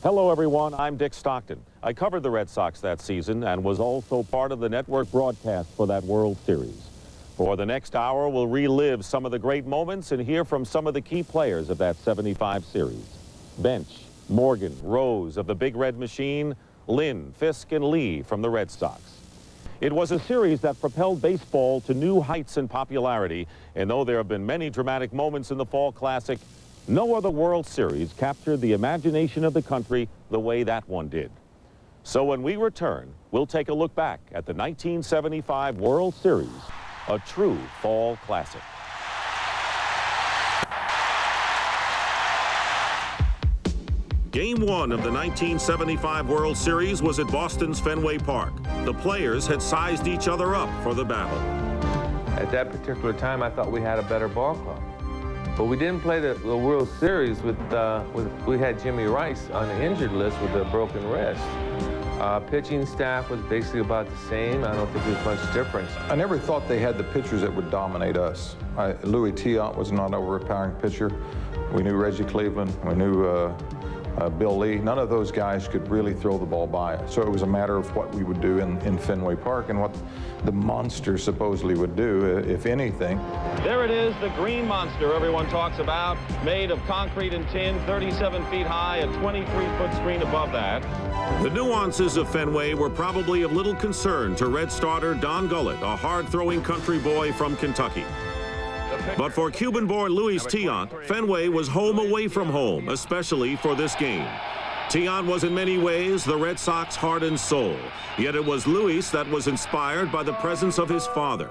Hello, everyone. I'm Dick Stockton. I covered the Red Sox that season and was also part of the network broadcast for that World Series. For the next hour, we'll relive some of the great moments and hear from some of the key players of that '75 series. Bench, Morgan, Rose of the Big Red Machine, Lynn, Fisk, and Lee from the Red Sox. It was a series that propelled baseball to new heights in popularity, and though there have been many dramatic moments in the Fall Classic, no other World Series captured the imagination of the country the way that one did. So when we return, we'll take a look back at the 1975 World Series, a true Fall Classic. Game 1 of the 1975 World Series was at Boston's Fenway Park. The players had sized each other up for the battle. At that particular time, I thought we had a better ball club. But we didn't play the World Series we had Jimmy Rice on the injured list with a broken wrist. Pitching staff was basically about the same. I don't think there was much difference. I never thought they had the pitchers that would dominate us. Louis Tiant was not an overpowering pitcher. We knew Reggie Cleveland. We knew Bill Lee. None of those guys could really throw the ball by us. So it was a matter of what we would do in Fenway Park and what the monster supposedly would do, if anything. There it is, the green monster everyone talks about, made of concrete and tin, 37 feet high, a 23-foot screen above that. The nuances of Fenway were probably of little concern to Red starter Don Gullett, a hard-throwing country boy from Kentucky. But for Cuban-born Luis Tiant, Fenway was home away from home, especially for this game. Tiant was in many ways the Red Sox heart and soul, yet it was Luis that was inspired by the presence of his father.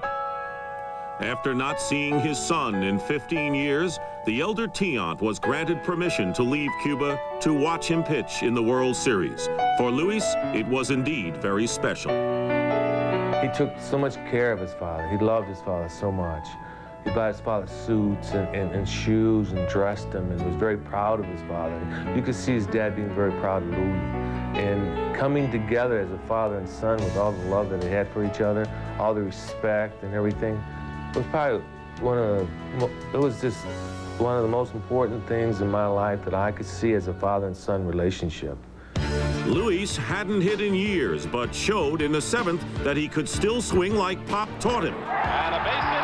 After not seeing his son in 15 years, the elder Tiant was granted permission to leave Cuba to watch him pitch in the World Series. For Luis, it was indeed very special. He took so much care of his father. He loved his father so much. He bought his father suits and shoes and dressed him and was very proud of his father. You could see his dad being very proud of Louis. And coming together as a father and son with all the love that they had for each other, all the respect and everything, it was probably just one of the most important things in my life that I could see as a father and son relationship. Luis hadn't hit in years, but showed in the 7th that he could still swing like Pop taught him. And a base hit.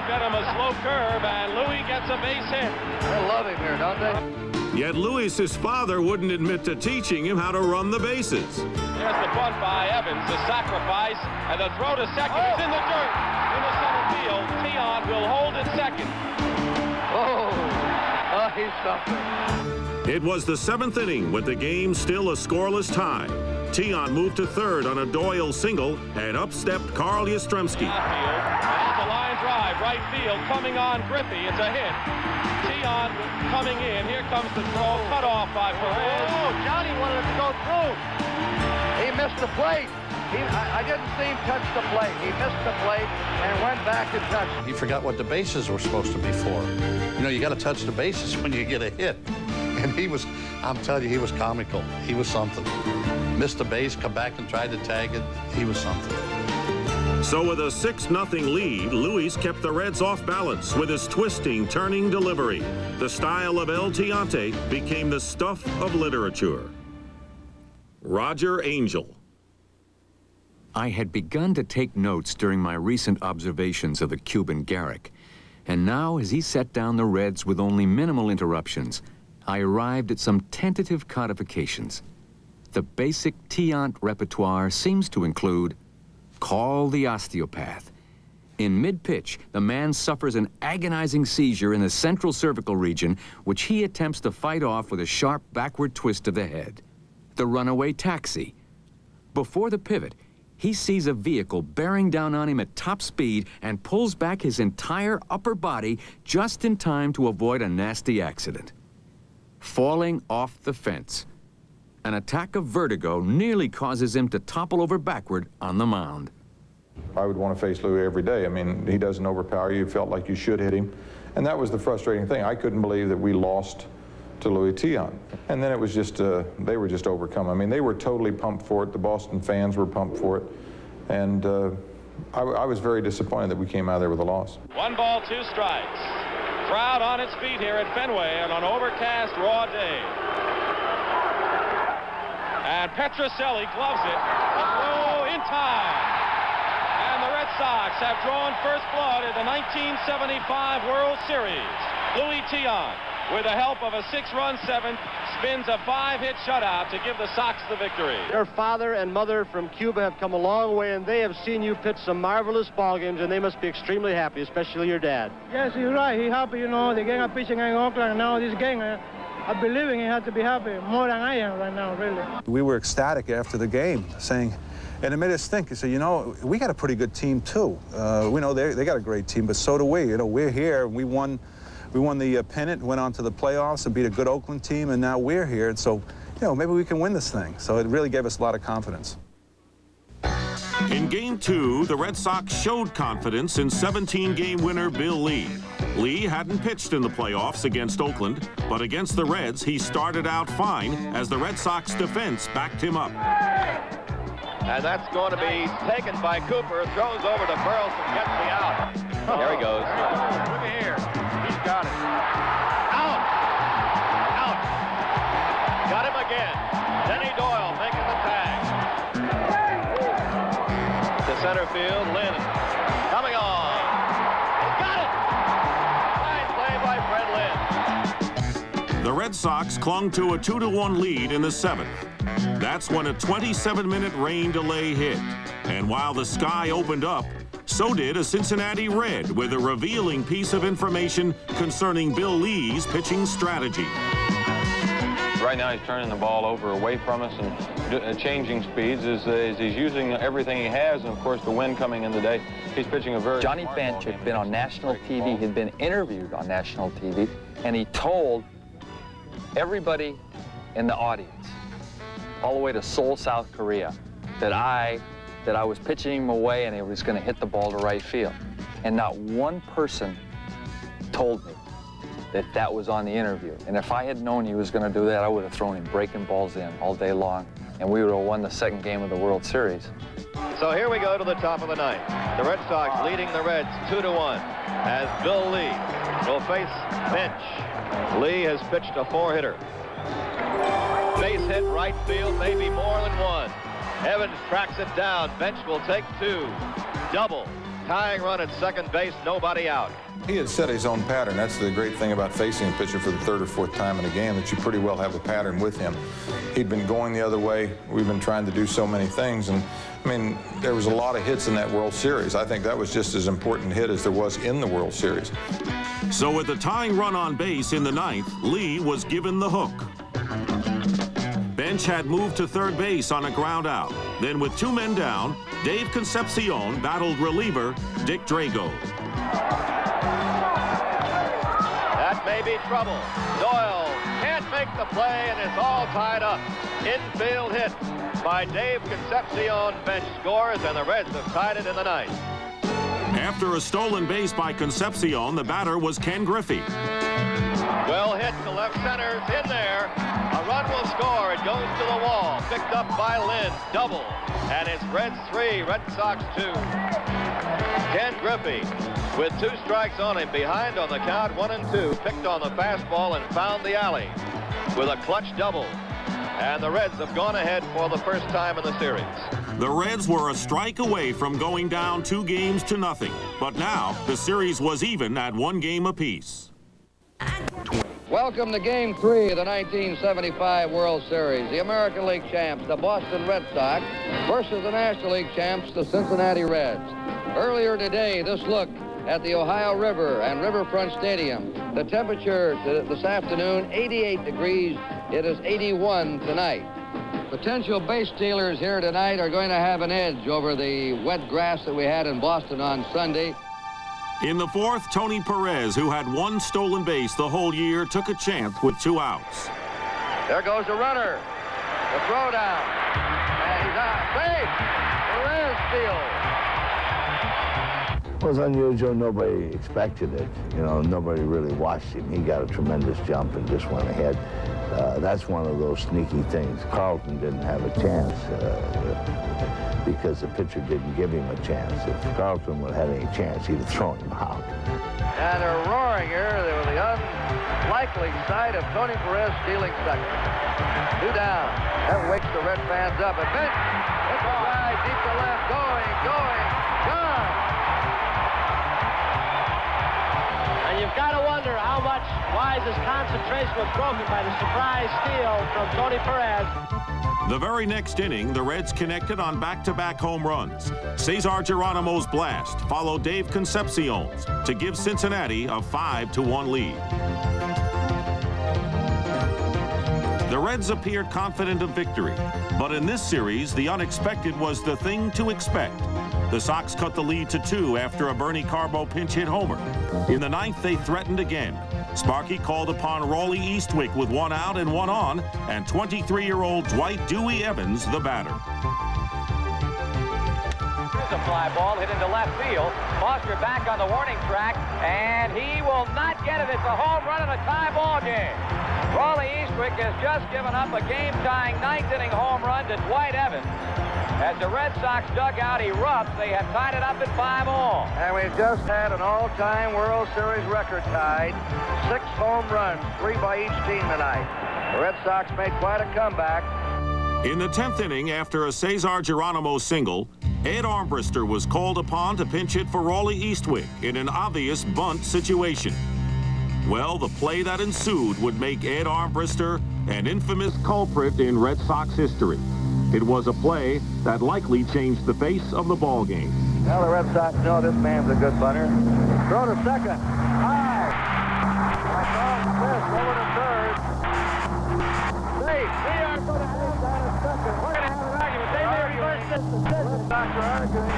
Got him a slow curve, and Louis gets a base hit. They love him here, don't they? Yet Luis's father wouldn't admit to teaching him how to run the bases. There's the bunt by Evans, the sacrifice, and the throw to second is in the dirt. In the center field, Tiant will hold at second. Oh, he's something. It was the 7th inning with the game still a scoreless tie. Tiant moved to third on a Doyle single, and up stepped Carl Yastrzemski. Right field, coming on Griffey. It's a hit. Tiant coming in. Here comes the throw, cut off by Perez. Oh, Johnny wanted him to go through. He missed the plate. I didn't see him touch the plate. He missed the plate and went back and touched it. He forgot what the bases were supposed to be for. You know, you got to touch the bases when you get a hit. And he was, I'm telling you, he was comical. He was something. Missed the base, come back and tried to tag it. He was something. So with a 6-0 lead, Luis kept the Reds off balance with his twisting, turning delivery. The style of El Tiante became the stuff of literature. Roger Angell. I had begun to take notes during my recent observations of the Cuban Garrick, and now as he set down the Reds with only minimal interruptions, I arrived at some tentative codifications. The basic Tiant repertoire seems to include call the osteopath. In mid-pitch, the man suffers an agonizing seizure in the central cervical region, which he attempts to fight off with a sharp backward twist of the head. The runaway taxi. Before the pivot, he sees a vehicle bearing down on him at top speed and pulls back his entire upper body just in time to avoid a nasty accident. Falling off the fence. An attack of vertigo nearly causes him to topple over backward on the mound. I would want to face Louis every day. I mean, he doesn't overpower you. You felt like you should hit him. And that was the frustrating thing. I couldn't believe that we lost to Louis Tiant. And then it was just, they were just overcome. I mean, they were totally pumped for it. The Boston fans were pumped for it. And I was very disappointed that we came out of there with a loss. 1 ball, 2 strikes. Crowd on its feet here at Fenway on an overcast, raw day. And Petrocelli gloves it. A throw in time. And the Red Sox have drawn first blood in the 1975 World Series. Louis Tiant, with the help of a 6-run seventh, spins a 5-hit shutout to give the Sox the victory. Your father and mother from Cuba have come a long way, and they have seen you pitch some marvelous ball games, and they must be extremely happy, especially your dad. Yes, he's right. He's happy, you know. The game of pitching in Oakland, and now this game, I believe he has to be happy more than I am right now, really. We were ecstatic after the game, saying, and it made us think. He said, you know, we got a pretty good team too. We know they got a great team, but so do we. You know, we're here. We won the pennant, went on to the playoffs and beat a good Oakland team, and now we're here. And so, you know, maybe we can win this thing. So it really gave us a lot of confidence. In Game 2, the Red Sox showed confidence in 17-game winner Bill Lee. Lee hadn't pitched in the playoffs against Oakland, but against the Reds, he started out fine as the Red Sox defense backed him up. And that's going to be taken by Cooper. Throws over to Burleson, gets the out. There he goes. Look at here. He's got it. Out. Out. Got him again. Denny Doyle making the tag. To center field, Lynn coming on. He's got it. Fine play by Fred Lynn. The Red Sox clung to a 2-1 lead in the 7th. That's when a 27-minute rain delay hit. And while the sky opened up, so did a Cincinnati Red with a revealing piece of information concerning Bill Lee's pitching strategy. Right now he's turning the ball over away from us and changing speeds as he's using everything he has, and of course the wind coming in today. He's pitching a very... Johnny Bench had been on national TV, he'd been interviewed on national TV, and he told everybody in the audience, all the way to Seoul, South Korea, that I was pitching him away and he was going to hit the ball to right field. And not one person told me that was on the interview. And if I had known he was going to do that, I would have thrown him breaking balls in all day long, and we would have won the second game of the World Series. So here we go to the top of the ninth. The Red Sox leading the Reds 2-1 as Bill Lee will face Bench. Lee has pitched a 4-hitter. Base hit right field, maybe more than one. Evans tracks it down. Bench will take 2. Double. Tying run at second base, nobody out. He had set his own pattern. That's the great thing about facing a pitcher for the 3rd or 4th time in a game, that you pretty well have a pattern with him. He'd been going the other way. We've been trying to do so many things. And, I mean, there was a lot of hits in that World Series. I think that was just as important hit as there was in the World Series. So with the tying run on base in the 9th, Lee was given the hook. Bench had moved to third base on a ground out. Then with 2 men down, Dave Concepcion battled reliever Dick Drago. That may be trouble. Doyle can't make the play, and it's all tied up. Infield hit by Dave Concepcion. Bench scores, and the Reds have tied it in the 9th. After a stolen base by Concepcion, the batter was Ken Griffey. Well hit to left center. It's in there. A run will score. It goes to the wall. Picked up by Lynn. Double. And it's Reds 3, Red Sox 2. Ken Griffey with 2 strikes on him, behind on the count, 1-2. Picked on the fastball and found the alley with a clutch double. And the Reds have gone ahead for the first time in the series. The Reds were a strike away from going down 2-0. But now the series was even at 1 game apiece. Welcome to Game 3 of the 1975 World Series. The American League champs, the Boston Red Sox, versus the National League champs, the Cincinnati Reds. Earlier today, this look at the Ohio River and Riverfront Stadium. The temperature this afternoon, 88 degrees. It is 81 tonight. Potential base stealers here tonight are going to have an edge over the wet grass that we had in Boston on Sunday. In the 4th, Tony Perez, who had 1 stolen base the whole year, took a chance with 2 outs. There goes the runner. The throw down. And he's out. Safe. Perez steals. It was unusual. Nobody expected it. You know, nobody really watched him. He got a tremendous jump and just went ahead. That's one of those sneaky things. Carlton didn't have a chance because the pitcher didn't give him a chance. If Carlton would have had any chance, he'd have thrown him out. And they're roaring here. They were the unlikely sight of Tony Perez stealing second. 2 down. That wakes the Red fans up. And Fisk hits a drive deep to left. Going, gone. And you've got to wonder why his concentration was broken by the surprise steal from Tony Perez. The very next inning, the Reds connected on back-to-back home runs. Cesar Geronimo's blast followed Dave Concepcion's to give Cincinnati a 5-1 lead. The Reds appeared confident of victory, but in this series, the unexpected was the thing to expect. The Sox cut the lead to 2 after a Bernie Carbo pinch hit homer. In the 9th, they threatened again. Sparky called upon Raleigh Eastwick with 1 out and 1 on, and 23-year-old Dwight Dewey Evans, the batter. Here's a fly ball hit into left field. Foster back on the warning track, and he will not get it. It's a home run in a tie ball game. Raleigh Eastwick has just given up a game-tying 9th-inning home run to Dwight Evans. As the Red Sox dugout erupts, they have tied it up at 5-all. And we've just had an all-time World Series record tied. 6 home runs, 3 by each team tonight. The Red Sox made quite a comeback. In the 10th inning, after a Cesar Geronimo single, Ed Armbruster was called upon to pinch hit for Raleigh Eastwick in an obvious bunt situation. Well, the play that ensued would make Ed Armbruster an infamous culprit in Red Sox history. It was a play that likely changed the face of the ball game. Well, the Red Sox know this man's a good bunter. Throw to second. High. Fisk over to third. Safe. We are going to have that at second. We're going to have an argument. They may reverse this decision. Red Sox are arguing.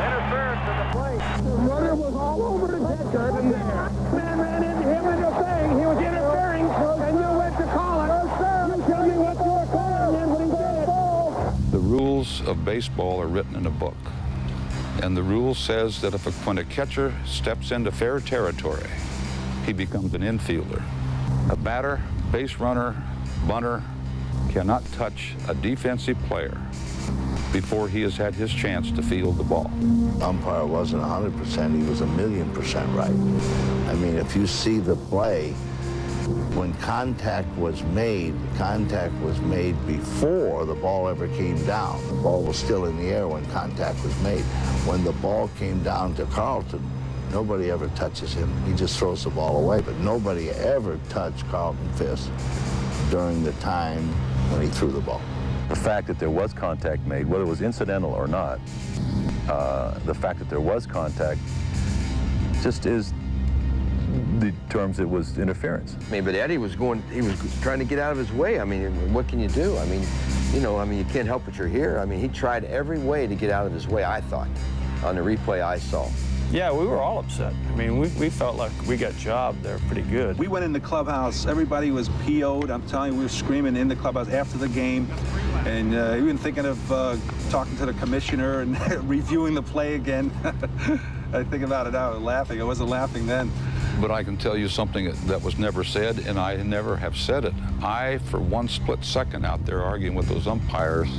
Interference at the plate. The runner was all over the catcher in there. Man ran into him in the thing. He was interfering, and you went to call it. You tell me what you were calling and what he did. The rules of baseball are written in a book. And the rule says that when a catcher steps into fair territory, he becomes an infielder. A batter, base runner, bunter cannot touch a defensive player before he has had his chance to field the ball. Umpire wasn't 100%, he was 1,000,000% right. I mean, if you see the play, when contact was made before the ball ever came down. The ball was still in the air when contact was made. When the ball came down to Carlton, nobody ever touches him. He just throws the ball away, but nobody ever touched Carlton Fisk during the time when he threw the ball. The fact that there was contact made, whether it was incidental or not, the fact that there was contact just determines it was interference. I mean, but Eddie was trying to get out of his way. I mean, what can you do? I mean, you can't help but you're here. I mean, he tried every way to get out of his way, I thought, on the replay I saw. Yeah, we were all upset. I mean, we felt like we got jobbed there pretty good. We went in the clubhouse. Everybody was PO'd. I'm telling you, we were screaming in the clubhouse after the game. And even thinking of talking to the commissioner and reviewing the play again. I think about it now, I was laughing. I wasn't laughing then. But I can tell you something that was never said, and I never have said it. I, for one split second out there arguing with those umpires,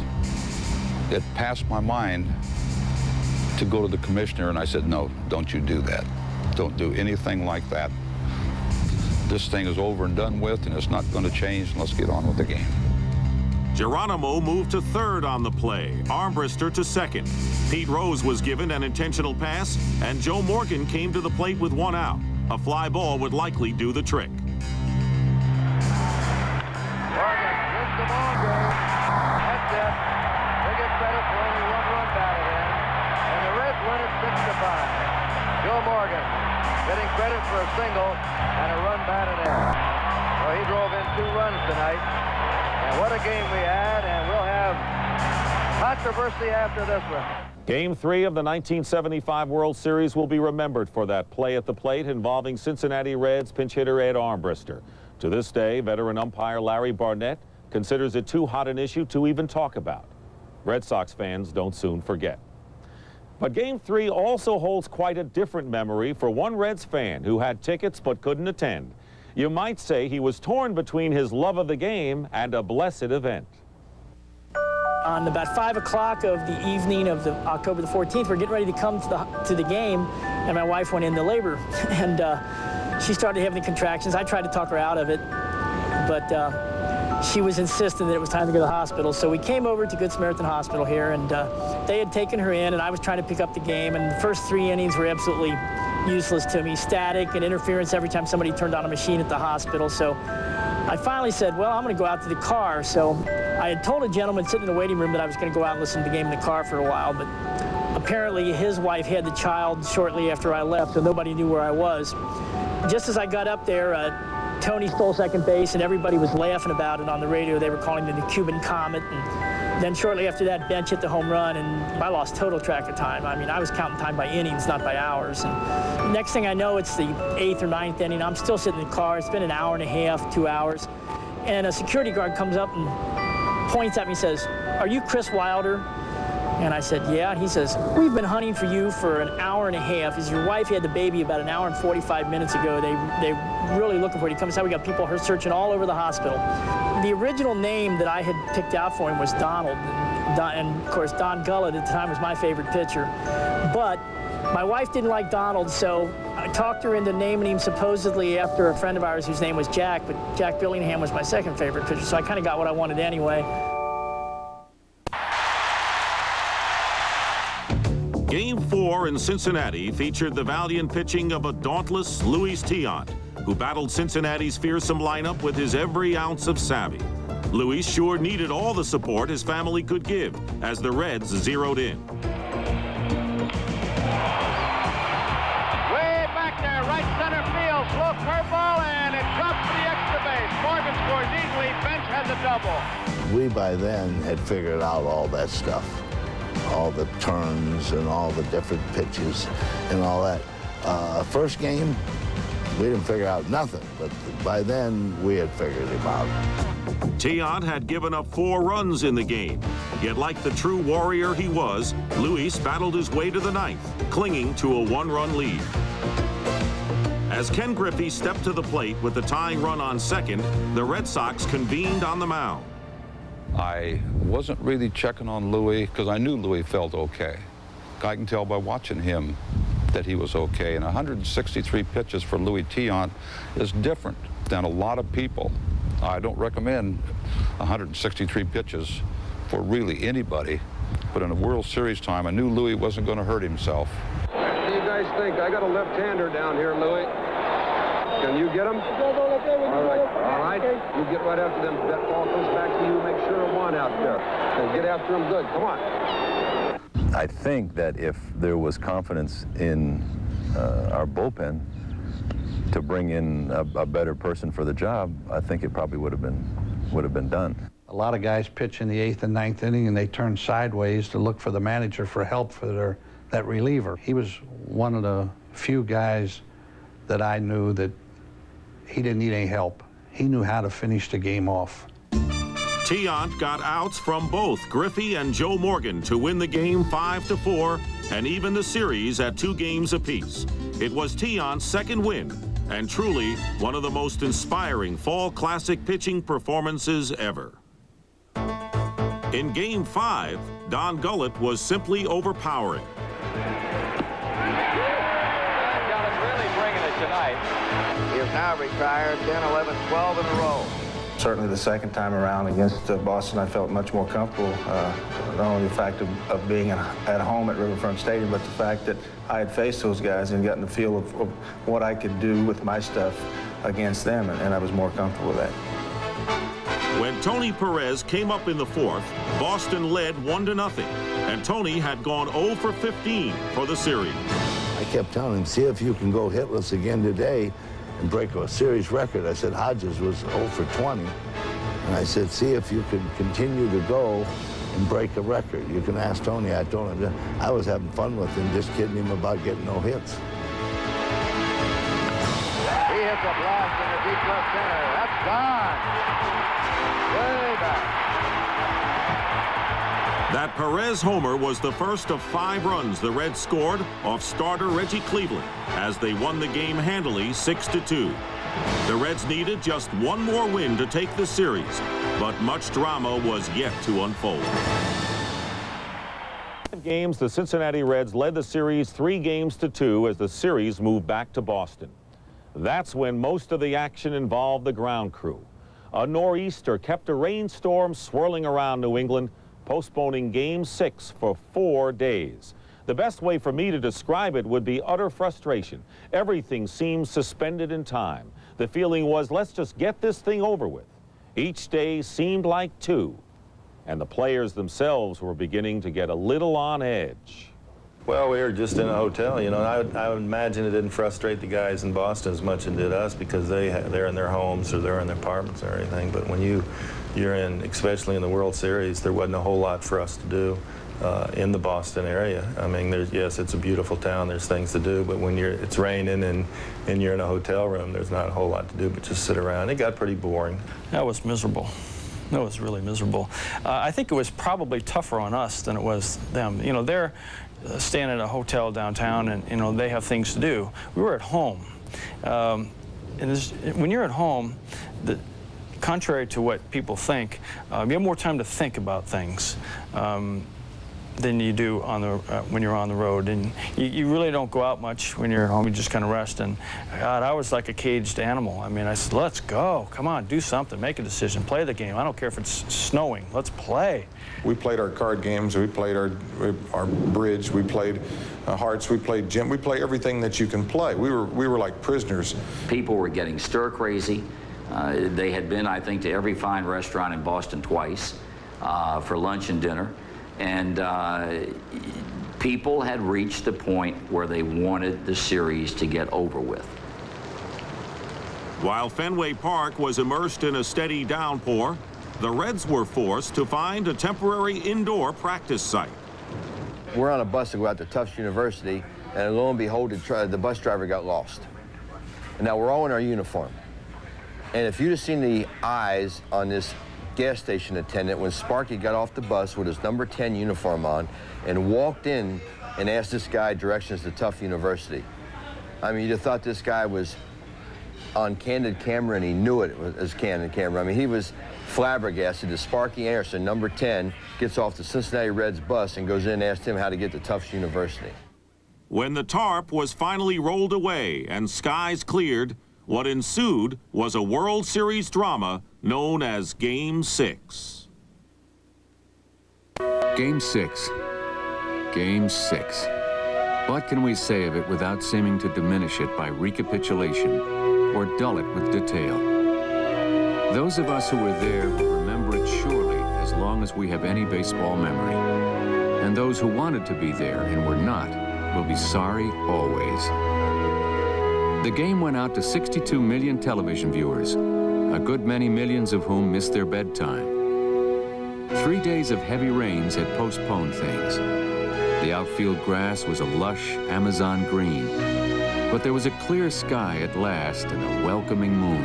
it passed my mind to go to the commissioner, and I said, no, don't you do that. Don't do anything like that. This thing is over and done with, and it's not going to change, and let's get on with the game. Geronimo moved to third on the play, Armbruster to second. Pete Rose was given an intentional pass, and Joe Morgan came to the plate with 1 out. A fly ball would likely do the trick. Morgan gets the ball game. That's it. They get credit for only 1 run batted in. And the Reds win it 6-5. Joe Morgan getting credit for a single and a run batted in. Well, he drove in 2 runs tonight. And what a game we had, and we'll have controversy after this one. Game 3 of the 1975 World Series will be remembered for that play at the plate involving Cincinnati Reds pinch hitter Ed Armbruster. To this day, veteran umpire Larry Barnett considers it too hot an issue to even talk about. Red Sox fans don't soon forget. But Game 3 also holds quite a different memory for one Reds fan who had tickets but couldn't attend. You might say he was torn between his love of the game and a blessed event. On about 5 o'clock of the evening of October the 14th, we're getting ready to come to the game, and my wife went into labor, and she started having the contractions. I tried to talk her out of it, but she was insistent that it was time to go to the hospital. So we came over to Good Samaritan Hospital here, and they had taken her in, and I was trying to pick up the game, and the first 3 innings were absolutely useless to me. Static and interference every time somebody turned on a machine at the hospital. So I finally said, well, I'm going to go out to the car. So I had told a gentleman sitting in the waiting room that I was going to go out and listen to the game in the car for a while, but apparently his wife had the child shortly after I left, so nobody knew where I was. Just as I got up there, Tony stole second base, and everybody was laughing about it on the radio. They were calling it the Cuban Comet. And then shortly after that, Bench hit the home run, and I lost total track of time. I mean, I was counting time by innings, not by hours. And next thing I know, it's the 8th or 9th inning. I'm still sitting in the car. It's been an hour and a half, 2 hours. And a security guard comes up and points at me and says, "Are you Chris Wilder?" And I said, "Yeah." He says, "We've been hunting for you for an hour and a half. As your wife had the baby about an hour and 45 minutes ago. They really looking for you. He comes out, we got people searching all over the hospital." The original name that I had picked out for him was Donald. And of course, Don Gullett at the time was my favorite pitcher. But my wife didn't like Donald, so I talked her into naming him supposedly after a friend of ours whose name was Jack, but Jack Billingham was my second favorite pitcher, so I kind of got what I wanted anyway. Game 4 in Cincinnati featured the valiant pitching of a dauntless Luis Tiant, who battled Cincinnati's fearsome lineup with his every ounce of savvy. Luis sure needed all the support his family could give as the Reds zeroed in. Way back there, right center field, slow curveball, and it drops to the extra base. Morgan scores easily. Bench has a double. We by then had figured out all that stuff, all the turns and all the different pitches and all that. First game, we didn't figure out nothing, but by then we had figured him out. Tiant had given up 4 runs in the game. Yet like the true warrior he was, Luis battled his way to the 9th, clinging to a 1-run lead. As Ken Griffey stepped to the plate with the tying run on second, the Red Sox convened on the mound. I wasn't really checking on Louis because I knew Louis felt okay. I can tell by watching him that he was okay. And 163 pitches for Louis Tiant is different than a lot of people. I don't recommend 163 pitches for really anybody, but in a World Series time, I knew Louis wasn't going to hurt himself. What do you guys think? I got a left-hander down here, Louis. Can you get him? All right. You get right after them. That ball comes back to you. Make sure of 1 out there. And get after him good. Come on. I think that if there was confidence in our bullpen to bring in a better person for the job, I think it probably would have been done. A lot of guys pitch in the 8th and 9th inning, and they turn sideways to look for the manager for help for that reliever. He was one of the few guys that I knew that he didn't need any help. He knew how to finish the game off. Tiant got outs from both Griffey and Joe Morgan to win the game 5-4 and even the series at 2 games apiece. It was Tiant's second win and truly one of the most inspiring Fall Classic pitching performances ever. In Game 5, Don Gullett was simply overpowering. Gullett really bringing it tonight. He is now retired 10, 11, 12 in a row. Certainly the second time around against Boston, I felt much more comfortable, not only the fact of being at home at Riverfront Stadium, but the fact that I had faced those guys and gotten the feel of what I could do with my stuff against them, and I was more comfortable with that. When Tony Perez came up in the 4th, Boston led 1-0, and Tony had gone 0 for 15 for the series. I kept telling him, see if you can go hitless again today and break a series record. I said Hodges was 0 for 20. And I said, see if you can continue to go and break a record. You can ask Tony. I told him, I was having fun with him, just kidding him about getting no hits. He hits a blast in the deep left center. That's gone. Way back. That Perez homer was the first of 5 runs the Reds scored off starter Reggie Cleveland as they won the game handily 6-2. The Reds needed just one more win to take the series, but much drama was yet to unfold. In games, the Cincinnati Reds led the series 3-2 as the series moved back to Boston. That's when most of the action involved the ground crew. A nor'easter kept a rainstorm swirling around New England, postponing Game 6 for 4 days. The best way for me to describe it would be utter frustration. Everything seemed suspended in time. The feeling was, let's just get this thing over with. Each day seemed like 2, and the players themselves were beginning to get a little on edge. Well, we were just in a hotel, you know, and I would imagine it didn't frustrate the guys in Boston as much as it did us because they're in their homes or they're in their apartments or anything. But when you're in, especially in the World Series, there wasn't a whole lot for us to do in the Boston area. I mean, yes, it's a beautiful town, there's things to do, but when it's raining and you're in a hotel room, there's not a whole lot to do but just sit around. It got pretty boring. That was miserable. That was really miserable. I think it was probably tougher on us than it was them. You know, they're staying at a hotel downtown and, you know, they have things to do. We were at home. When you're at home, contrary to what people think, you have more time to think about things than you do on the when you're on the road, and you really don't go out much when you're at home. You just kind of rest. And God, I was like a caged animal. I mean, I said, let's go, come on, do something, make a decision, play the game. I don't care if it's snowing, let's play. We played our card games, we played our bridge, we played hearts, we played gym, we play everything that you can play. We were like prisoners. People were getting stir crazy. They had been, I think, to every fine restaurant in Boston twice for lunch and dinner. And people had reached the point where they wanted the series to get over with. While Fenway Park was immersed in a steady downpour, the Reds were forced to find a temporary indoor practice site. We're on a bus to go out to Tufts University, and lo and behold, the bus driver got lost. And now we're all in our uniform. And if you'd have seen the eyes on this gas station attendant when Sparky got off the bus with his number 10 uniform on and walked in and asked this guy directions to Tufts University. I mean, you'd have thought this guy was on candid camera and he knew it was candid camera. I mean, he was flabbergasted that Sparky Anderson, number 10, gets off the Cincinnati Reds bus and goes in and asks him how to get to Tufts University. When the tarp was finally rolled away and skies cleared, what ensued was a World Series drama known as Game 6. Game 6. Game 6. What can we say of it without seeming to diminish it by recapitulation or dull it with detail? Those of us who were there will remember it surely as long as we have any baseball memory. And those who wanted to be there and were not will be sorry always. The game went out to 62 million television viewers, a good many millions of whom missed their bedtime. 3 days of heavy rains had postponed things. The outfield grass was a lush Amazon green, but there was a clear sky at last and a welcoming moon.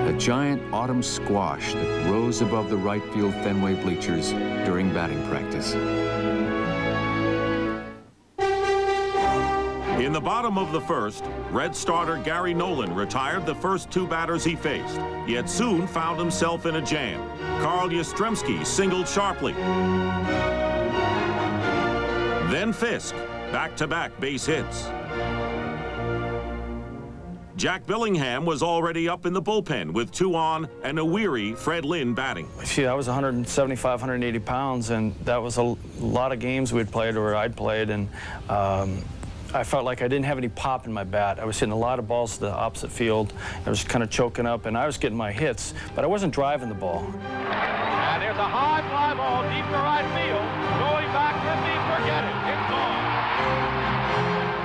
A giant autumn squash that rose above the right field Fenway bleachers during batting practice. In the bottom of the first, Red starter Gary Nolan retired the first 2 batters he faced, yet soon found himself in a jam. Carl Yastrzemski singled sharply. Then Fisk, back-to-back base hits. Jack Billingham was already up in the bullpen with 2 on and a weary Fred Lynn batting. See, I was 175, 180 pounds, and that was a lot of games we'd played or I'd played, and I felt like I didn't have any pop in my bat. I was hitting a lot of balls to the opposite field. I was kind of choking up, and I was getting my hits, but I wasn't driving the ball. And there's a high fly ball deep to right field. Going back, lifting, forget it. It's gone.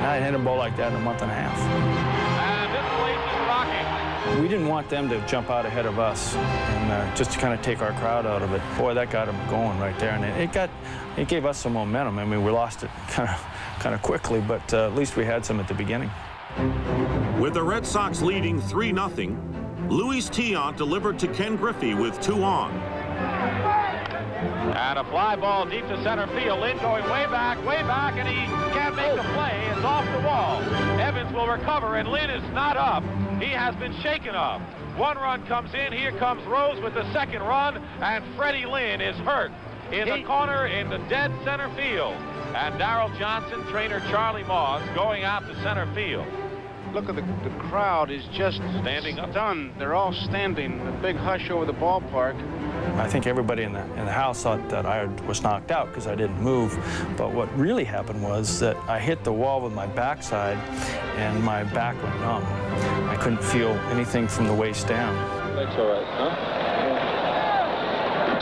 I hadn't hit a ball like that in a month and a half. And this place is rocking. We didn't want them to jump out ahead of us, and just to kind of take our crowd out of it. Boy, that got them going right there, and it gave us some momentum. I mean, we lost it kind of quickly, but at least we had some at the beginning. With the Red Sox leading 3-0, Luis Tiant delivered to Ken Griffey with 2 on. And a fly ball deep to center field. Lynn going way back, and he can't make the play. It's off the wall. Evans will recover, and Lynn is not up. He has been shaken up. One run comes in. Here comes Rose with the second run, and Freddie Lynn is hurt in the corner in the dead center field. And Darrell Johnson, trainer Charlie Moss, going out to center field. Look at the crowd is just standing up. Stunned. They're all standing. A big hush over the ballpark. I think everybody in the house thought that I was knocked out because I didn't move. But what really happened was that I hit the wall with my backside and my back went numb. I couldn't feel anything from the waist down. That's all right, huh?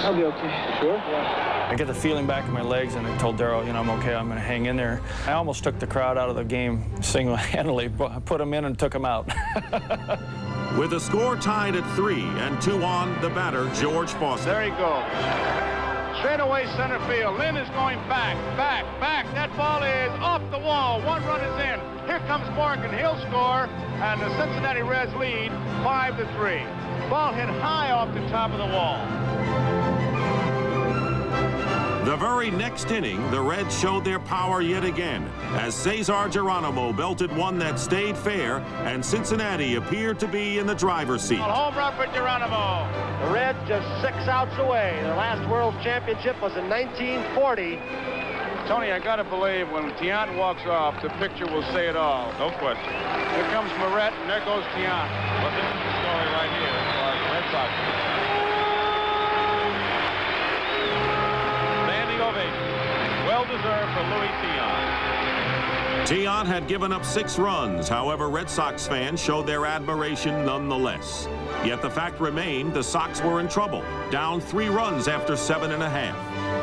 I'll be okay. Sure? Yeah. I get the feeling back in my legs, and I told Darrell, you know, I'm okay, I'm going to hang in there. I almost took the crowd out of the game single-handedly, but I put them in and took them out. With the score tied at 3 and 2 on, the batter, George Foster. There he goes. Straight away center field. Lynn is going back. That ball is off the wall. One run is in. Here comes Morgan. He'll score, and the Cincinnati Reds lead 5-3. Ball hit high off the top of the wall. The very next inning, the Reds showed their power yet again as Cesar Geronimo belted one that stayed fair, and Cincinnati appeared to be in the driver's seat. Home run for Geronimo. The Reds just 6 outs away. Their last World Championship was in 1940. Tony, I gotta believe when Tiant walks off, the picture will say it all. No question. Here comes Moret, and there goes Tiant. But this is the story right here as far as the Red Sox. Well-deserved for Louis Tiant. Tiant had given up 6 runs. However, Red Sox fans showed their admiration nonetheless. Yet the fact remained the Sox were in trouble, down 3 runs after 7 1/2.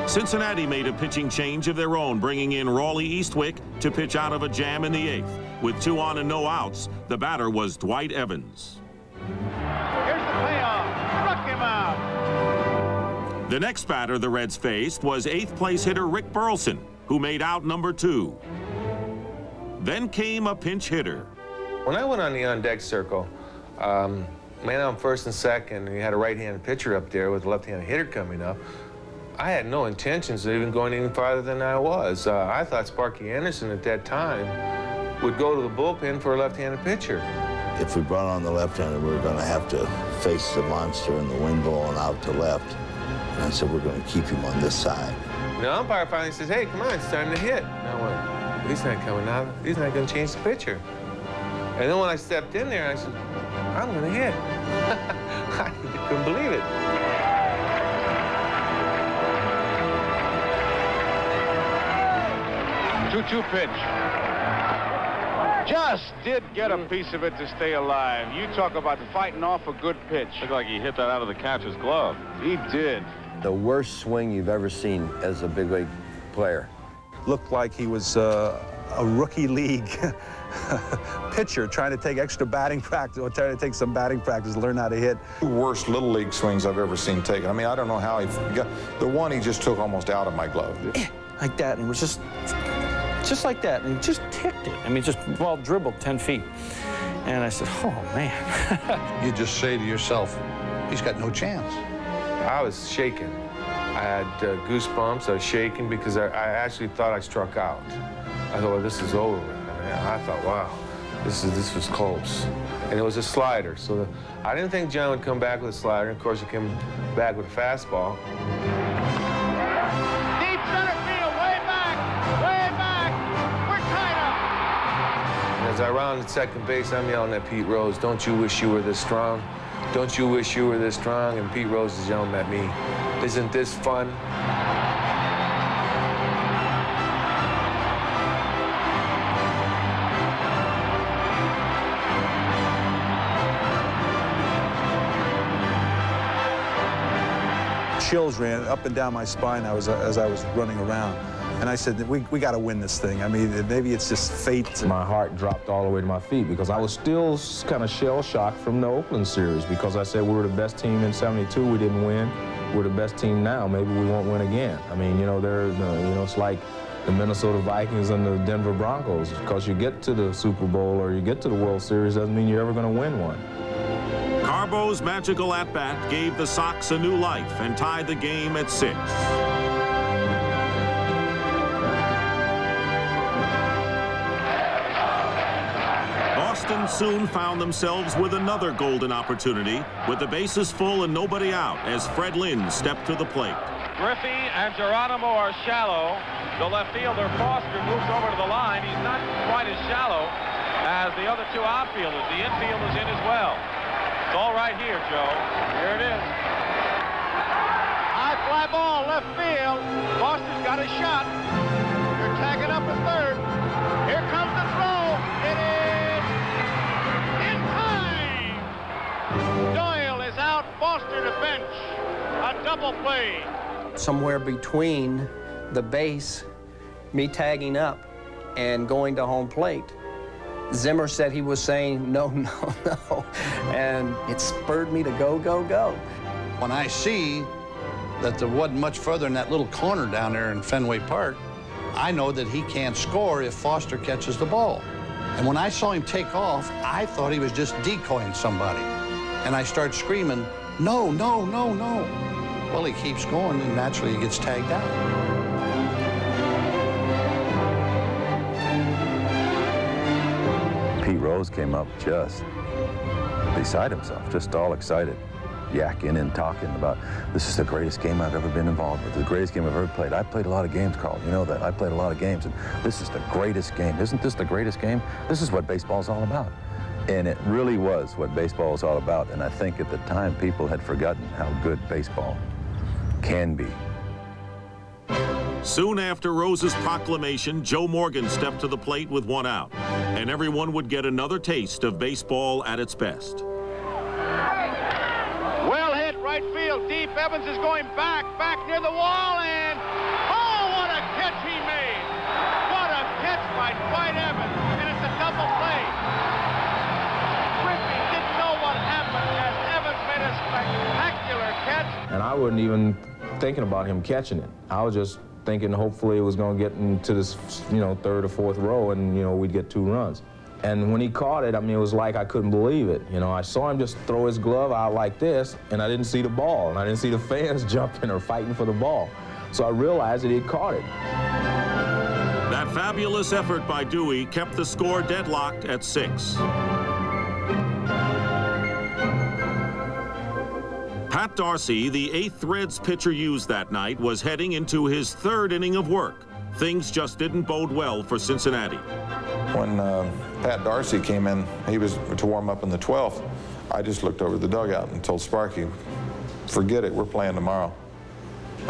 Cincinnati made a pitching change of their own, bringing in Rawley Eastwick to pitch out of a jam in the 8th. With 2 on and no outs, the batter was Dwight Evans. Here's the payoff. Struck him out. The next batter the Reds faced was 8th place hitter Rick Burleson, who made out number 2. Then came a pinch hitter. When I went on the on-deck circle, man on first and second, and you had a right-handed pitcher up there with a left-handed hitter coming up, I had no intentions of even going any farther than I was. I thought Sparky Anderson at that time would go to the bullpen for a left-handed pitcher. If we brought on the left-hander, we were going to have to face the monster and the wind blowing out to left. And I said, we're going to keep him on this side. The umpire finally says, hey, come on, it's time to hit. And I went, he's not coming out. He's not going to change the pitcher. And then when I stepped in there, I said, I'm going to hit. I couldn't believe it. Two-2 pitch. Just did get a piece of it to stay alive. You talk about fighting off a good pitch. Looked like he hit that out of the catcher's glove. He did. The worst swing you've ever seen as a big league player. Looked like he was a rookie league pitcher trying to take extra batting practice, or trying to take some batting practice to learn how to hit. The worst little league swings I've ever seen taken. I mean, I don't know how he got the one he just took almost out of my glove. Like that, and it was just like that, and he just ticked it. I mean, just ball dribbled 10 feet. And I said, oh, man. You just say to yourself, he's got no chance. I was shaking. I had goosebumps. I was shaking because I actually thought I struck out. I thought, well, this is over. I thought, wow, this was close. And it was a slider. So I didn't think John would come back with a slider. Of course, he came back with a fastball. Deep center field, way back. We're tied up. And as I rounded second base, I'm yelling at Pete Rose, don't you wish you were this strong? Don't you wish you were this strong? And Pete Rose is yelling at me, isn't this fun? Chills ran up and down my spine as I was running around. And I said, we got to win this thing. I mean, maybe it's just fate. My heart dropped all the way to my feet because I was still kind of shell-shocked from the Oakland series because I said we were the best team in '72, we didn't win. We're the best team now, maybe we won't win again. I mean, you know, it's like the Minnesota Vikings and the Denver Broncos. Because you get to the Super Bowl or you get to the World Series doesn't mean you're ever going to win one. Garbo's magical at-bat gave the Sox a new life and tied the game at 6. Boston soon found themselves with another golden opportunity with the bases full and nobody out as Fred Lynn stepped to the plate. Griffey and Geronimo are shallow. The left fielder, Foster, moves over to the line. He's not quite as shallow as the other two outfielders. The infield is in as well. It's all right here, Joe. Here it is. High fly ball, left field. Foster's got a shot. They're tagging up at third. Here comes the throw. It is in time. Doyle is out. Foster to bench. A double play. Somewhere between the base, me tagging up, and going to home plate, Zimmer said he was saying, no, no, no, and it spurred me to go, go, go. When I see that there wasn't much further in that little corner down there in Fenway Park, I know that he can't score if Foster catches the ball. And when I saw him take off, I thought he was just decoying somebody. And I start screaming, no, no, no, no. Well, he keeps going, and naturally he gets tagged out. Pete Rose came up just beside himself, just all excited, yakking and talking about, this is the greatest game I've ever been involved with, the greatest game I've ever played. I played a lot of games, Carl, you know that. I played a lot of games, and this is the greatest game. Isn't this the greatest game? This is what baseball's all about. And it really was what baseball was all about, and I think at the time people had forgotten how good baseball can be. Soon after Rose's proclamation, Joe Morgan stepped to the plate with 1 out, and everyone would get another taste of baseball at its best. Well hit, right field, deep. Evans is going back near the wall, and oh, what a catch he made! What a catch by Dwight Evans, and it's a double play. Griffey didn't know what happened as Evans made a spectacular catch. And I wasn't even thinking about him catching it. I was just thinking hopefully it was going to get into this, you know, 3rd or 4th row, and, you know, we'd get 2 runs. And when he caught it, I mean, it was like I couldn't believe it. You know, I saw him just throw his glove out like this, and I didn't see the ball, and I didn't see the fans jumping or fighting for the ball. So I realized that he had caught it. That fabulous effort by Dewey kept the score deadlocked at 6. Pat Darcy, the 8th Reds pitcher used that night, was heading into his 3rd inning of work. Things just didn't bode well for Cincinnati. When Pat Darcy came in, he was to warm up in the 12th. I just looked over the dugout and told Sparky, forget it, we're playing tomorrow.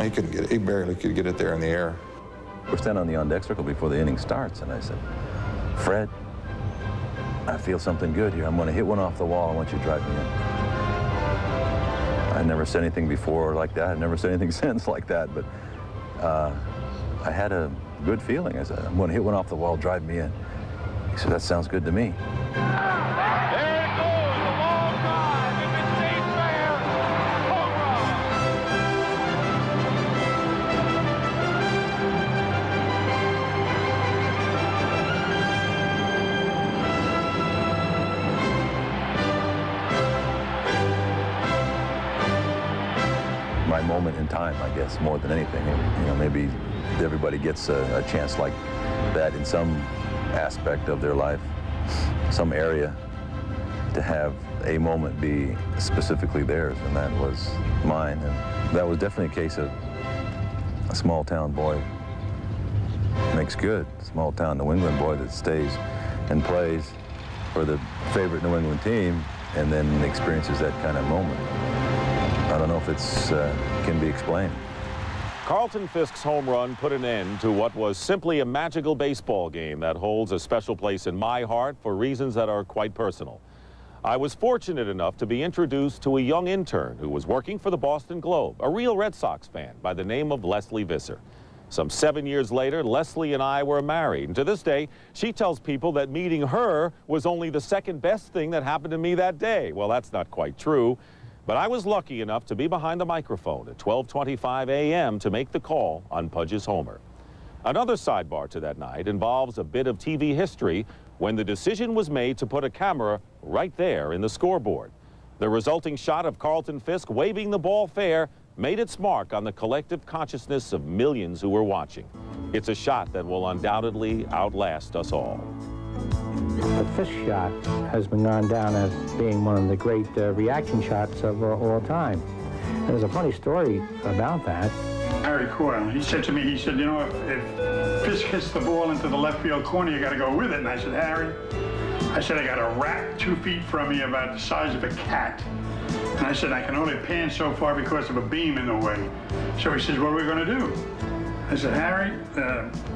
He couldn't get it. He barely could get it there in the air. We're standing on the on-deck circle before the inning starts, and I said, Fred, I feel something good here. I'm going to hit one off the wall. I want you to drive me in. I never said anything before like that. I've never said anything since like that, but I had a good feeling. I said, I'm going to hit one off the wall, drive me in. He said, that sounds good to me. There it goes, a long drive. If it stays fair, home run. My moment in time, I guess, more than anything. You know, maybe everybody gets a chance like that in some aspect of their life, some area, to have a moment be specifically theirs, and that was mine. And that was definitely a case of a small town boy makes good. Small town New England boy that stays and plays for the favorite New England team and then experiences that kind of moment. I don't know if it's can be explained. Carlton Fisk's home run put an end to what was simply a magical baseball game that holds a special place in my heart for reasons that are quite personal. I was fortunate enough to be introduced to a young intern who was working for the Boston Globe, a real Red Sox fan by the name of Leslie Visser. Some 7 years later, Leslie and I were married, and to this day, she tells people that meeting her was only the second best thing that happened to me that day. Well, that's not quite true. But I was lucky enough to be behind the microphone at 12:25 a.m. to make the call on Pudge's homer. Another sidebar to that night involves a bit of TV history when the decision was made to put a camera right there in the scoreboard. The resulting shot of Carlton Fisk waving the ball fair made its mark on the collective consciousness of millions who were watching. It's a shot that will undoubtedly outlast us all. The Fisk shot has been gone down as being one of the great reaction shots of all time. And there's a funny story about that. Harry Coyle, he said to me, he said, you know, if Fisk hits the ball into the left field corner, you got to go with it. And I said, Harry, I said, I got a rat 2 feet from me about the size of a cat. And I said, I can only pan so far because of a beam in the way. So he says, what are we going to do? I said, Harry,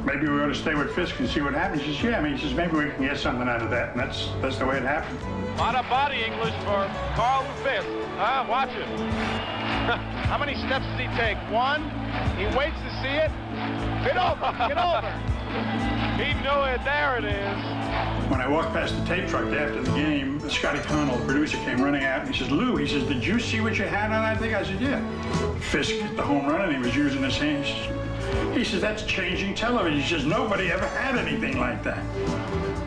maybe we ought to stay with Fisk and see what happens. He says, yeah. I mean, he says, maybe we can get something out of that. And that's the way it happened. A lot of body English for Carlton Fisk. Watch it. How many steps does he take? 1. He waits to see it. Get over. Get over. He knew it. There it is. When I walked past the tape truck after the game, Scotty Connell, the producer, came running out and he says, Lou, he says, did you see what you had on that thing? I said, yeah. Fisk hit the home run and he was using his hands. He says, that's changing television. He says, nobody ever had anything like that.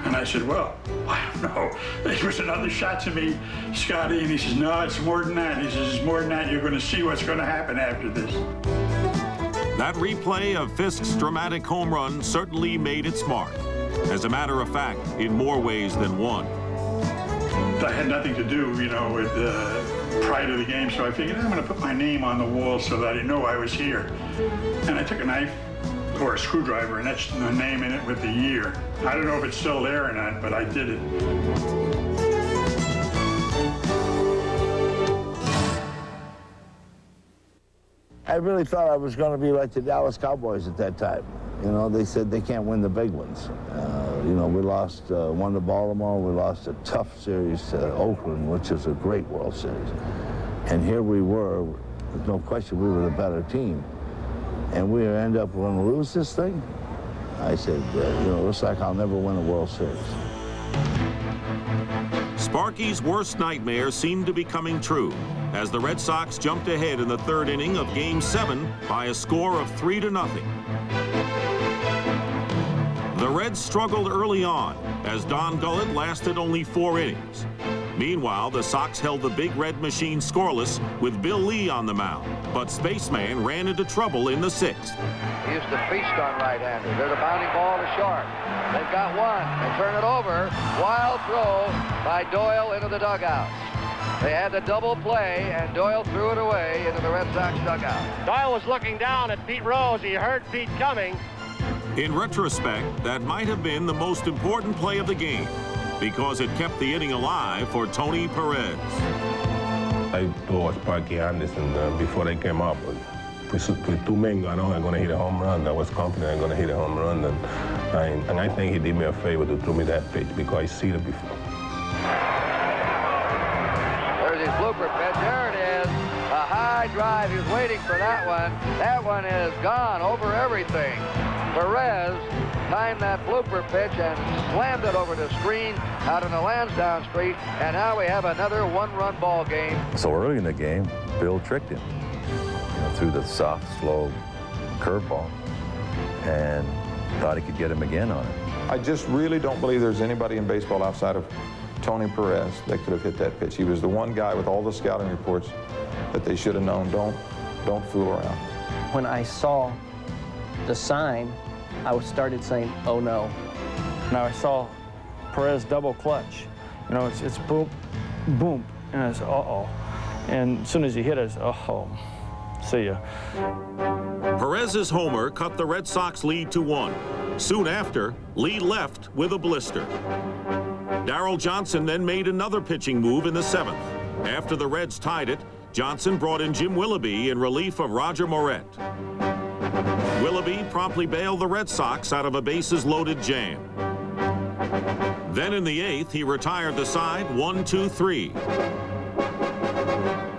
And I said, well, I don't know. There was another shot to me, Scotty, and he says, no, it's more than that. He says, it's more than that. You're going to see what's going to happen after this. That replay of Fisk's dramatic home run certainly made its mark. As a matter of fact, in more ways than one. I had nothing to do, you know, with prior to the game, so I figured I'm going to put my name on the wall so that I know I was here. And I took a knife or a screwdriver and etched the name in it with the year. I don't know if it's still there or not, but I did it. I really thought I was going to be like the Dallas Cowboys at that time. You know, they said they can't win the big ones. You know, we lost one to Baltimore. We lost a tough series to Oakland, which is a great World Series. And here we were, there's no question we were the better team. And we end up going to lose this thing? I said, you know, looks like I'll never win a World Series. Sparky's worst nightmare seemed to be coming true as the Red Sox jumped ahead in the 3rd inning of Game 7 by a score of 3-0. The Reds struggled early on as Don Gullett lasted only 4 innings. Meanwhile, the Sox held the Big Red Machine scoreless with Bill Lee on the mound, but Spaceman ran into trouble in the 6th. He used to feast on right-handers. There's a bounding ball to short. They've got one. They turn it over. Wild throw by Doyle into the dugout. They had the double play, and Doyle threw it away into the Red Sox dugout. Doyle was looking down at Pete Rose. He heard Pete coming. In retrospect, that might have been the most important play of the game because it kept the inning alive for Tony Perez. I told Sparky Anderson before they came up, with 2 men going on, I'm going to hit a home run. I was confident I'm going to hit a home run, and I think he did me a favor to throw me that pitch because I seen it before. There's his blooper pitch. There it is. A high drive. He was waiting for that one. That one is gone over everything. Perez timed that blooper pitch and slammed it over the screen out in the Lansdowne Street, and now we have another 1-run ball game. So early in the game, Bill tricked him, you know, threw the soft, slow curveball, and thought he could get him again on it. I just really don't believe there's anybody in baseball outside of Tony Perez that could have hit that pitch. He was the one guy with all the scouting reports that they should have known. Don't fool around. When I saw the sign, I started saying, oh no. Now I saw Perez double clutch. You know, it's boom, boom, and it's uh-oh. And as soon as he hit it, it's uh-oh. See ya. Perez's homer cut the Red Sox lead to 1. Soon after, Lee left with a blister. Darrell Johnson then made another pitching move in the 7th. After the Reds tied it, Johnson brought in Jim Willoughby in relief of Roger Moret. Willoughby promptly bailed the Red Sox out of a bases-loaded jam. Then in the 8th, he retired the side 1-2-3.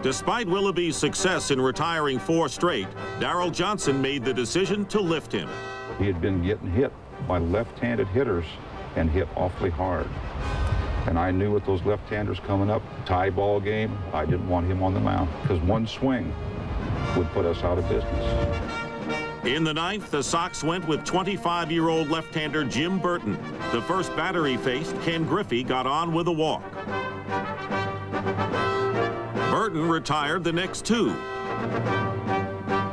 Despite Willoughby's success in retiring 4 straight, Darrell Johnson made the decision to lift him. He had been getting hit by left-handed hitters and hit awfully hard. And I knew with those left-handers coming up, tie ball game, I didn't want him on the mound because one swing would put us out of business. In the 9th, the Sox went with 25-year-old left-hander Jim Burton. The first batter he faced, Ken Griffey, got on with a walk. Burton retired the next 2.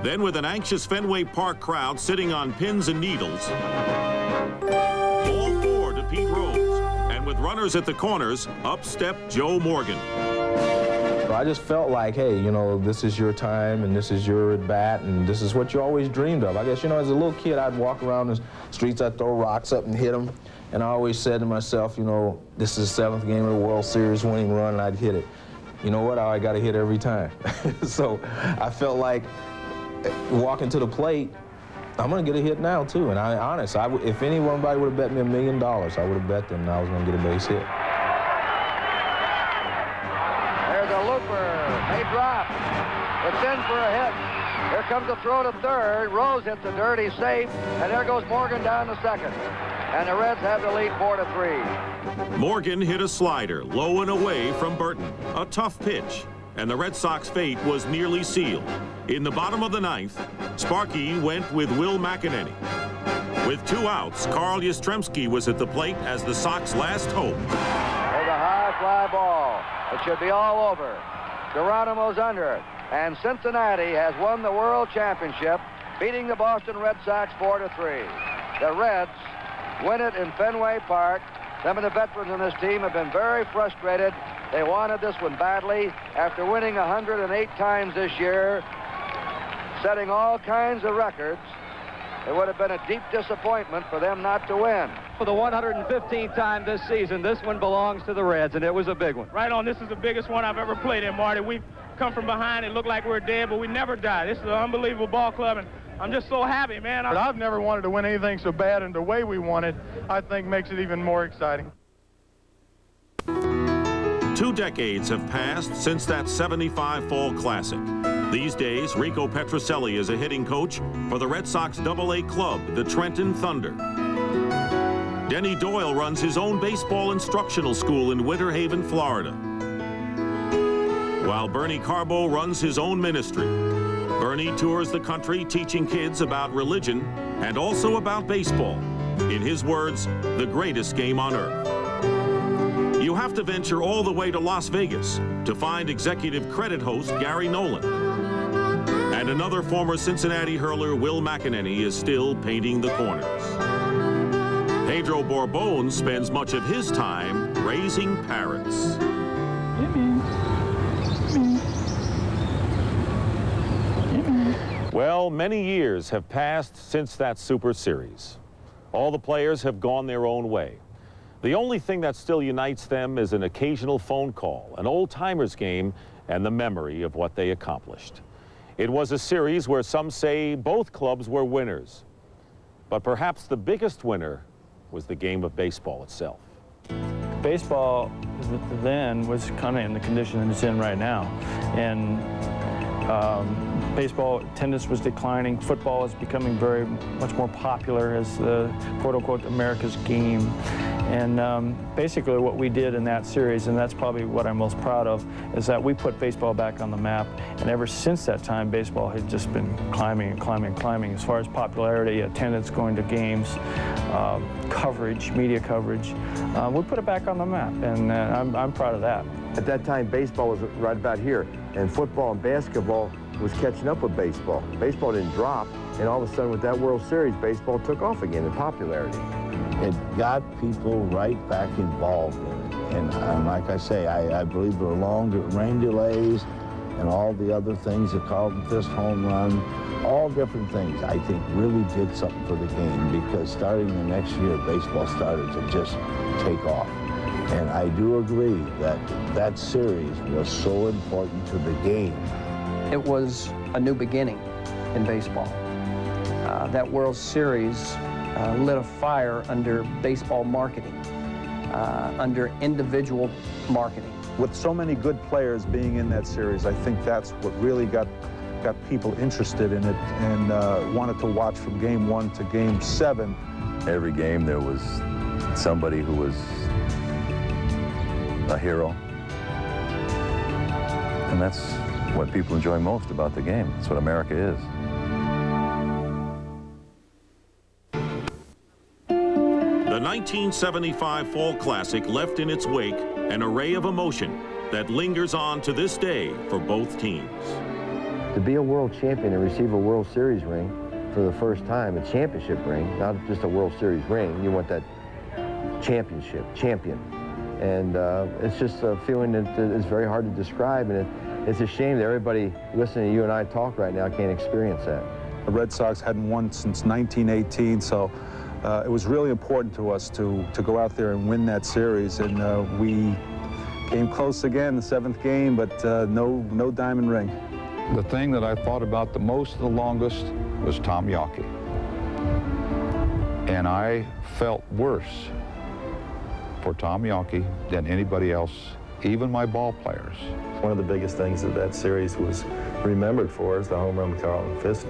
Then with an anxious Fenway Park crowd sitting on pins and needles, all 4 to Pete Rose. And with runners at the corners, up stepped Joe Morgan. I just felt like, hey, you know, this is your time and this is your at-bat and this is what you always dreamed of. I guess, you know, as a little kid, I'd walk around the streets, I'd throw rocks up and hit them. And I always said to myself, you know, this is the 7th game of the World Series winning run, and I'd hit it. You know what? I got to hit every time. So I felt like walking to the plate, I'm going to get a hit now, too. And honest, if anybody would have bet me $1 million, I would have bet them I was going to get a base hit. They drop. It's in for a hit. Here comes the throw to third. Rose hits the dirt. He's safe. And there goes Morgan down to second. And the Reds have the lead 4-3. Morgan hit a slider low and away from Burton. A tough pitch. And the Red Sox fate was nearly sealed. In the bottom of the 9th, Sparky went with Will McEnany. With 2 outs, Carl Yastrzemski was at the plate as the Sox last hope. There's a high fly ball. It should be all over. Geronimo's under it, and Cincinnati has won the World Championship, beating the Boston Red Sox 4-3. The Reds win it in Fenway Park. Some of the veterans on this team have been very frustrated. They wanted this one badly. After winning 108 times this year, setting all kinds of records, it would have been a deep disappointment for them not to win. For the 115th time this season, this one belongs to the Reds, and it was a big one. Right on. This is the biggest one I've ever played in, Marty. We've come from behind. It looked like we're dead, but we never die. This is an unbelievable ball club, and I'm just so happy, man. I've never wanted to win anything so bad, and the way we won it, I think, makes it even more exciting. 2 decades have passed since that '75 Fall Classic. These days, Rico Petrocelli is a hitting coach for the Red Sox AA club, the Trenton Thunder. Denny Doyle runs his own baseball instructional school in Winter Haven, Florida. While Bernie Carbo runs his own ministry. Bernie tours the country teaching kids about religion and also about baseball. In his words, the greatest game on earth. You have to venture all the way to Las Vegas to find executive credit host Gary Nolan. And another former Cincinnati hurler, Will McEnany, is still painting the corners. Pedro Borbon spends much of his time raising parrots. Well, many years have passed since that Super Series. All the players have gone their own way. The only thing that still unites them is an occasional phone call, an old-timers game, and the memory of what they accomplished. It was a series where some say both clubs were winners. But perhaps the biggest winner was the game of baseball itself. Baseball then was kind of in the condition it's in right now. And baseball attendance was declining. Football is becoming very much more popular as the quote-unquote America's game. And basically what we did in that series, and that's probably what I'm most proud of, is that we put baseball back on the map. And ever since that time, baseball had just been climbing and climbing and climbing as far as popularity, attendance, going to games, coverage, media coverage. We put it back on the map, and I'm proud of that. At that time, baseball was right about here, and football and basketball was catching up with baseball. Baseball didn't drop, and all of a sudden with that World Series, baseball took off again in popularity. It got people right back involved in it. And like I say, I believe the long rain delays and all the other things, the Carlton Fisk home run, all different things, I think really did something for the game, because starting the next year, baseball started to just take off. And I do agree that that series was so important to the game. It was a new beginning in baseball. That World Series lit a fire under baseball marketing, under individual marketing. With so many good players being in that series, I think that's what really got people interested in it and wanted to watch from game 1 to game 7. Every game there was somebody who was a hero. And that's what people enjoy most about the game. That's what America is. The 1975 Fall Classic left in its wake an array of emotion that lingers on to this day for both teams. To be a world champion and receive a World Series ring for the first time, a championship ring, not just a World Series ring, you want that championship, champion. And it's just a feeling that is very hard to describe, and it's a shame that everybody listening to you and I talk right now can't experience that. The Red Sox hadn't won since 1918, so it was really important to us to go out there and win that series, and we came close again, the 7th game, but no diamond ring. The thing that I thought about the most, the longest, was Tom Yawkey. And I felt worse for Tom Yawkey than anybody else, even my ball players. One of the biggest things of that series was remembered for is the home run with Carlton Fisk.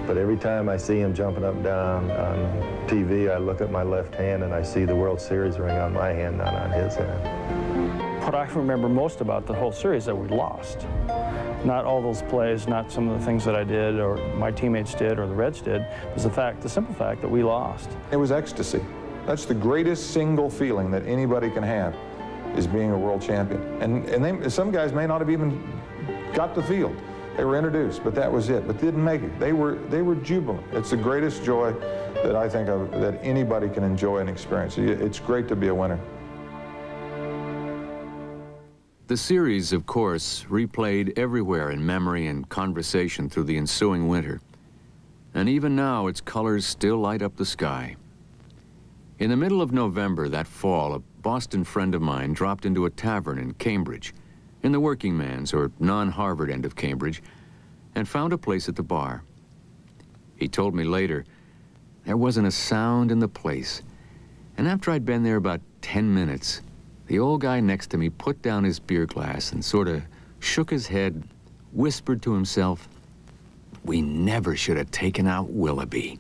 But every time I see him jumping up and down on TV, I look at my left hand and I see the World Series ring on my hand, not on his hand. What I remember most about the whole series is that we lost. Not all those plays, not some of the things that I did or my teammates did or the Reds did, was the simple fact that we lost. It was ecstasy. That's the greatest single feeling that anybody can have, is being a world champion. And some guys may not have even got the field. They were introduced, but that was it. But didn't make it. They were jubilant. It's the greatest joy that I think that anybody can enjoy and experience. It's great to be a winner. The series, of course, replayed everywhere in memory and conversation through the ensuing winter. And even now, its colors still light up the sky. In the middle of November that fall, a Boston friend of mine dropped into a tavern in Cambridge, in the working man's or non-Harvard end of Cambridge, and found a place at the bar. He told me later, there wasn't a sound in the place. And after I'd been there about 10 minutes, the old guy next to me put down his beer glass and sort of shook his head, whispered to himself, "We never should have taken out Willoughby."